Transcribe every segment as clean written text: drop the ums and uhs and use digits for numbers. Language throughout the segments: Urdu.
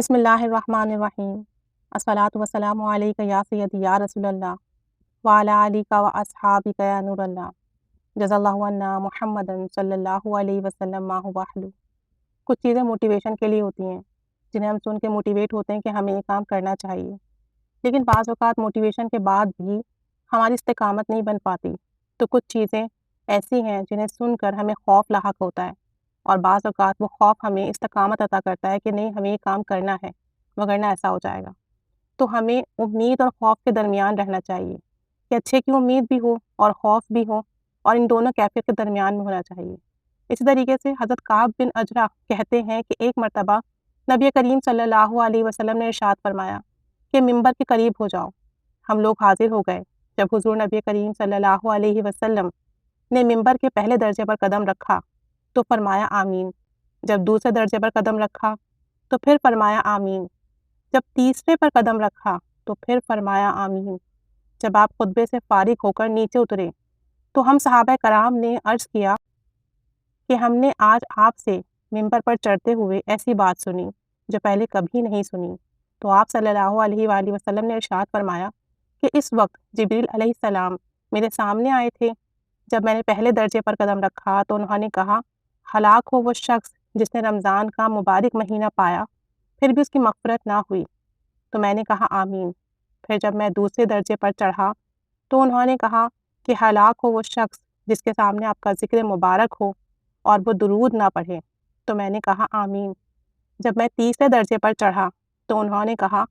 بسم اللہ الرحمن الرحیم الصلاۃ والسلام علیک یا سیدی یا رسول اللہ وعلی آلک و اصحابک یا نور اللہ جزا اللہ عنا محمد صلی اللہ علیہ وسلم ما هو اہلہ۔ کچھ چیزیں موٹیویشن کے لیے ہوتی ہیں جنہیں ہم سن کے موٹیویٹ ہوتے ہیں کہ ہمیں یہ کام کرنا چاہیے، لیکن بعض اوقات موٹیویشن کے بعد بھی ہماری استقامت نہیں بن پاتی، تو کچھ چیزیں ایسی ہیں جنہیں سن کر ہمیں خوف لاحق ہوتا ہے، اور بعض اوقات وہ خوف ہمیں استقامت عطا کرتا ہے کہ نہیں ہمیں یہ کام کرنا ہے وگرنہ ایسا ہو جائے گا۔ تو ہمیں امید اور خوف کے درمیان رہنا چاہیے کہ اچھے کی امید بھی ہو اور خوف بھی ہو، اور ان دونوں کیفیت کے درمیان میں ہونا چاہیے۔ اسی طریقے سے حضرت کعب بن اجرہ کہتے ہیں کہ ایک مرتبہ نبی کریم صلی اللہ علیہ وسلم نے ارشاد فرمایا کہ ممبر کے قریب ہو جاؤ۔ ہم لوگ حاضر ہو گئے۔ جب حضور نبی کریم صلی اللہ علیہ وسلم نے ممبر کے پہلے درجے پر قدم رکھا تو فرمایا آمین، جب دوسرے درجے پر قدم رکھا تو پھر فرمایا آمین، جب تیسرے پر قدم رکھا تو پھر فرمایا آمین۔ جب آپ خطبے سے فارغ ہو کر نیچے اترے تو ہم صحابہ کرام نے عرض کیا کہ ہم نے آج آپ سے ممبر پر چڑھتے ہوئے ایسی بات سنی جو پہلے کبھی نہیں سنی۔ تو آپ صلی اللہ علیہ وآلہ وسلم نے ارشاد فرمایا کہ اس وقت جبریل علیہ السلام میرے سامنے آئے تھے۔ جب میں نے پہلے درجے پر قدم رکھا تو انہوں نے کہا ہلاک ہو وہ شخص جس نے رمضان کا مبارک مہینہ پایا پھر بھی اس کی مغفرت نہ ہوئی۔ تو میں نے کہا آمین۔ پھر جب میں دوسرے درجے پر چڑھا تو انہوں نے کہا کہ ہلاک ہو وہ شخص جس کے سامنے آپ کا ذکر مبارک ہو اور وہ درود نہ پڑھے۔ تو میں نے کہا آمین۔ جب میں تیسرے درجے پر چڑھا تو انہوں نے کہا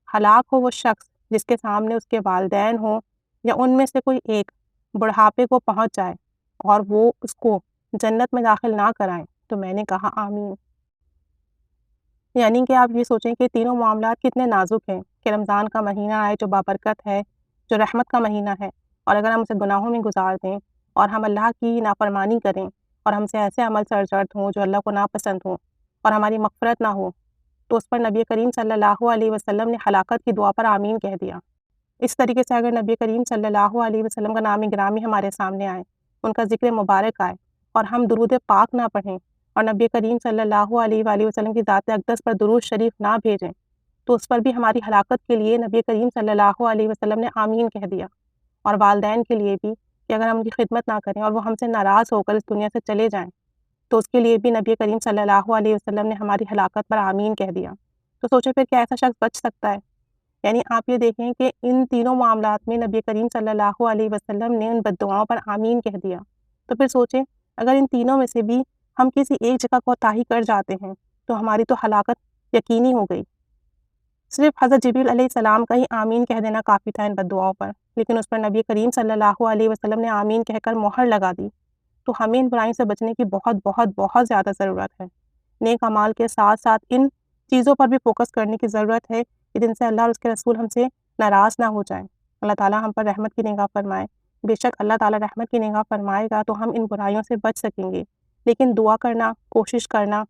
ہلاک ہو وہ شخص جس کے سامنے اس کے والدین ہوں یا ان میں سے کوئی ایک بڑھاپے کو پہنچ جائے اور وہ اس کو جنت میں داخل نہ کرائیں۔ تو میں نے کہا آمین۔ یعنی کہ آپ یہ سوچیں کہ تینوں معاملات کتنے نازک ہیں کہ رمضان کا مہینہ آئے جو بابرکت ہے، جو رحمت کا مہینہ ہے، اور اگر ہم اسے گناہوں میں گزار دیں اور ہم اللہ کی نافرمانی کریں اور ہم سے ایسے عمل سرزد ہوں جو اللہ کو ناپسند ہوں اور ہماری مغفرت نہ ہو، تو اس پر نبی کریم صلی اللہ علیہ وسلم نے ہلاکت کی دعا پر آمین کہہ دیا۔ اس طریقے سے اگر نبی کریم صلی اللہ علیہ وسلم کا نام گرامی ہمارے سامنے آئے، ان کا ذکر مبارک آئے اور ہم درود پاک نہ پڑھیں اور نبی کریم صلی اللہ علیہ وآلہ وسلم کی ذات اقدس پر درود شریف نہ بھیجیں، تو اس پر بھی ہماری ہلاکت کے لیے نبی کریم صلی اللہ علیہ وسلم نے آمین کہہ دیا۔ اور والدین کے لیے بھی کہ اگر ہم ان کی خدمت نہ کریں اور وہ ہم سے ناراض ہو کر اس دنیا سے چلے جائیں تو اس کے لیے بھی نبی کریم صلی اللہ علیہ وسلم نے ہماری ہلاکت پر آمین کہہ دیا۔ تو سوچیں پھر کیا ایسا شخص بچ سکتا ہے؟ یعنی آپ یہ دیکھیں کہ ان تینوں معاملات میں نبی کریم صلی اللہ علیہ وسلم نے ان بد دعاؤں پر آمین کہہ دیا۔ تو پھر سوچیں اگر ان تینوں میں سے بھی ہم کسی ایک جگہ کوتاہی کر جاتے ہیں تو ہماری تو ہلاکت یقینی ہو گئی۔ صرف حضرت جبریل علیہ السلام کا ہی آمین کہہ دینا کافی تھا ان بد دعاؤں پر، لیکن اس پر نبی کریم صلی اللہ علیہ وسلم نے آمین کہہ کر مہر لگا دی۔ تو ہمیں ان برائیوں سے بچنے کی بہت بہت بہت زیادہ ضرورت ہے۔ نیک اعمال کے ساتھ ساتھ ان چیزوں پر بھی فوکس کرنے کی ضرورت ہے کہ جن سے اللہ اور اس کے رسول ہم سے ناراض نہ ہو جائیں۔ اللہ تعالیٰ ہم پر رحمت کی نگاہ فرمائے۔ بے شک اللہ تعالیٰ رحمت کی نگاہ فرمائے گا تو ہم ان برائیوں سے بچ سکیں گے، لیکن دعا کرنا، کوشش کرنا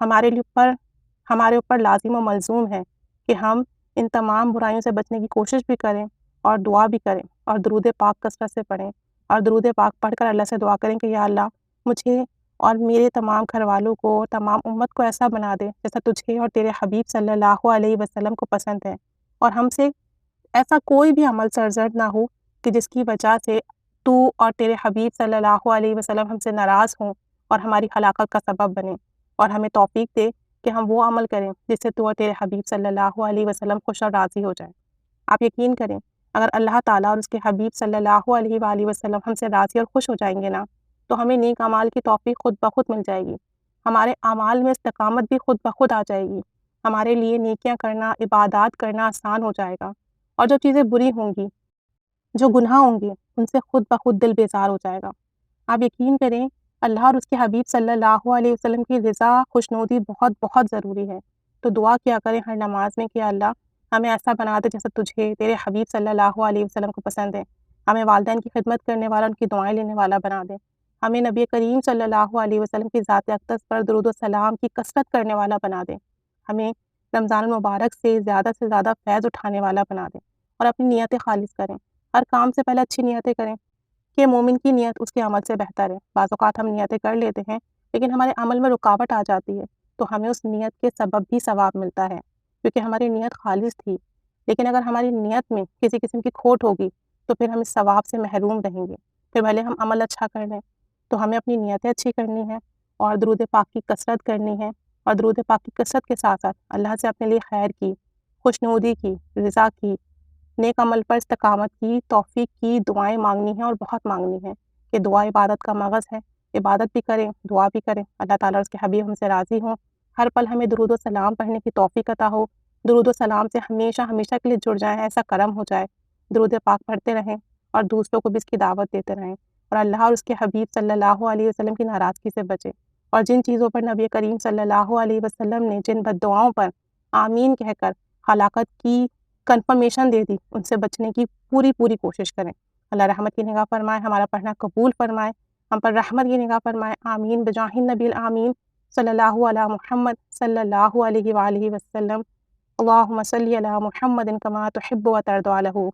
ہمارے اوپر لازم و ملزوم ہے کہ ہم ان تمام برائیوں سے بچنے کی کوشش بھی کریں اور دعا بھی کریں اور درود پاک کثرت سے پڑھیں اور درود پاک پڑھ کر اللہ سے دعا کریں کہ یا اللہ مجھے اور میرے تمام گھر والوں کو، تمام امت کو ایسا بنا دے جیسا تجھے اور تیرے حبیب صلی اللہ علیہ وسلم کو پسند ہے، اور ہم سے ایسا کوئی بھی عمل سرزد نہ ہو کہ جس کی وجہ سے تو اور تیرے حبیب صلی اللہ علیہ وسلم ہم سے ناراض ہوں اور ہماری ہلاکت کا سبب بنے، اور ہمیں توفیق دے کہ ہم وہ عمل کریں جس سے تو اور تیرے حبیب صلی اللہ علیہ وسلم خوش اور راضی ہو جائیں۔ آپ یقین کریں اگر اللہ تعالیٰ اور اس کے حبیب صلی اللہ علیہ وآلہ وسلم ہم سے راضی اور خوش ہو جائیں گے نا، تو ہمیں نیک اعمال کی توفیق خود بخود مل جائے گی، ہمارے اعمال میں استقامت بھی خود بخود آ جائے گی، ہمارے لیے نیکیاں کرنا، عبادات کرنا آسان ہو جائے گا، اور جو چیزیں بری ہوں گی، جو گناہ ہوں گے، ان سے خود بخود دل بیزار ہو جائے گا۔ آپ یقین کریں اللہ اور اس کے حبیب صلی اللہ علیہ وسلم کی رضا، خوشنودی بہت بہت ضروری ہے۔ تو دعا کیا کریں ہر نماز میں کہ اللہ ہمیں ایسا بنا دے جیسا تجھے، تیرے حبیب صلی اللہ علیہ وسلم کو پسند ہے، ہمیں والدین کی خدمت کرنے والا، ان کی دعائیں لینے والا بنا دے، ہمیں نبی کریم صلی اللہ علیہ وسلم کی ذات اقدس پر درود و سلام کی کثرت کرنے والا بنا دے، ہمیں رمضان المبارک سے زیادہ فیض اٹھانے والا بنا دے، اور اپنی نیتیں خالص کریں۔ ہر کام سے پہلے اچھی نیتیں کریں کہ مومن کی نیت اس کے عمل سے بہتر ہے۔ بعض اوقات ہم نیتیں کر لیتے ہیں لیکن ہمارے عمل میں رکاوٹ آ جاتی ہے، تو ہمیں اس نیت کے سبب بھی ثواب ملتا ہے۔ کیونکہ ہماری نیت خالص تھی۔ لیکن اگر ہماری نیت میں کسی قسم کی کھوٹ ہوگی تو پھر ہم اس ثواب سے محروم رہیں گے۔ پھر بھلے ہم عمل اچھا کر لیں، تو ہمیں اپنی نیتیں اچھی کرنی ہیں اور درود پاک کی کثرت کرنی ہے، اور درود پاک کی کثرت کے ساتھ ساتھ اللہ سے اپنے لیے خیر کی، خوشنودی کی، رضا کی، نیک عمل پر استقامت کی، توفیق کی دعائیں مانگنی ہیں، اور بہت مانگنی ہیں کہ دعا عبادت کا مغز ہے، عبادت بھی کریں، دعا بھی کریں، اللہ تعالیٰ اور اس کے حبیب ہم سے راضی ہوں۔ ہر پل ہمیں درود و سلام پڑھنے کی توفیق عطا ہو، درود و سلام سے ہمیشہ ہمیشہ کے لیے جڑ جائیں، ایسا کرم ہو جائے، درود پاک پڑھتے رہیں اور دوسروں کو بھی اس کی دعوت دیتے رہیں، اور اللہ اور اس کے حبیب صلی اللہ علیہ وسلم کی ناراضگی سے بچیں، اور جن چیزوں پر نبی کریم صلی اللہ علیہ وسلم نے جن بد دعاؤں پر آمین کہہ کر ہلاکت کی کنفرمیشن دے دی، ان سے بچنے کی پوری کوشش کریں۔ اللہ رحمت کی نگاہ فرمائے، ہمارا پڑھنا قبول فرمائے، ہم پر رحمت کی نگاہ فرمائے، آمین بجاہ النبی الآمین صلی اللہ علی محمد صلی اللہ علیہ وآلہ وسلم۔ اللہم صلی علی محمد کما تحب و ترضی عنہ۔